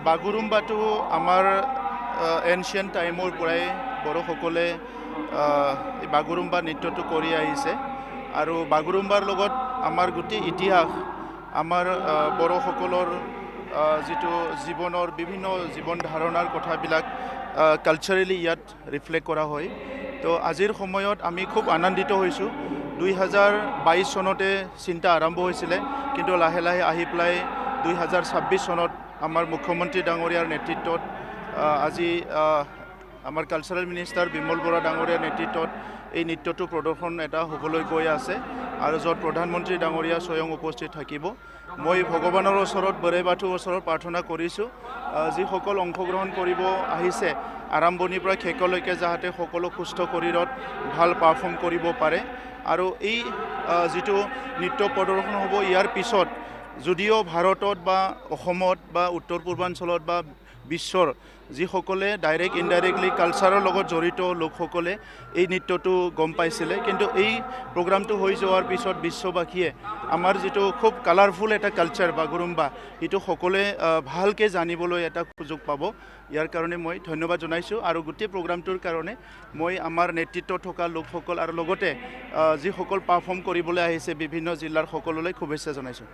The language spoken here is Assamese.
বাগুৰুম্বাটো আমাৰ এনচিয়েণ্ট টাইমৰ পৰাই বড়োসকলে এই বাগুৰুম্বা নৃত্যটো কৰি আহিছে আৰু বাগুৰুম্বাৰ লগত আমাৰ গোটেই ইতিহাস আমাৰ বড়োসকলৰ যিটো জীৱনৰ বিভিন্ন জীৱন ধাৰণাৰ কথাবিলাক কালচাৰেলি ইয়াত ৰিফ্লেক্ট কৰা হয়। তো আজিৰ সময়ত আমি খুব আনন্দিত হৈছোঁ। 2022 চনতে চিন্তা আৰম্ভ হৈছিলে, কিন্তু লাহে লাহে আহি পেলাই 2026 চনত আমাৰ মুখ্যমন্ত্ৰী ডাঙৰীয়াৰ নেতৃত্বত আজি আমাৰ কালচাৰেল মিনিষ্টাৰ বিমল বৰা ডাঙৰীয়াৰ নেতৃত্বত এই নৃত্যটো প্ৰদৰ্শন এটা হ'বলৈ গৈ আছে আৰু য'ত প্ৰধানমন্ত্ৰী ডাঙৰীয়া স্বয়ং উপস্থিত থাকিব। মই ভগৱানৰ ওচৰত বৰে বাথুৰ ওচৰত প্ৰাৰ্থনা কৰিছোঁ, যিসকল অংশগ্ৰহণ কৰিব আহিছে আৰম্ভণিৰ পৰা শেষলৈকে যাতে সকলো সুস্থ শৰীৰত ভাল পাৰফৰ্ম কৰিব পাৰে। আৰু এই যিটো নৃত্য প্ৰদৰ্শন হ'ব ইয়াৰ পিছত যদিও ভাৰতত বা অসমত বা উত্তৰ পূৰ্বাঞ্চলত বা বিশ্বৰ যিসকলে ডাইৰেক্ট ইনডাইৰেক্টলি কালচাৰৰ লগত জড়িত লোকসকলে এই নৃত্যটো গম পাইছিলে, কিন্তু এই প্ৰগ্ৰামটো হৈ যোৱাৰ পিছত বিশ্ববাসীয়ে আমাৰ যিটো খুব কালাৰফুল এটা কালচাৰ বাগুৰুম্বা সেইটো সকলোৱে ভালকৈ জানিবলৈ এটা সুযোগ পাব। ইয়াৰ কাৰণে মই ধন্যবাদ জনাইছোঁ আৰু গোটেই প্ৰগ্ৰামটোৰ কাৰণে মই আমাৰ নেতৃত্বত থকা লোকসকল আৰু লগতে যিসকল পাৰফৰ্ম কৰিবলৈ আহিছে বিভিন্ন জিলাৰ সকলোলৈ শুভেচ্ছা জনাইছোঁ।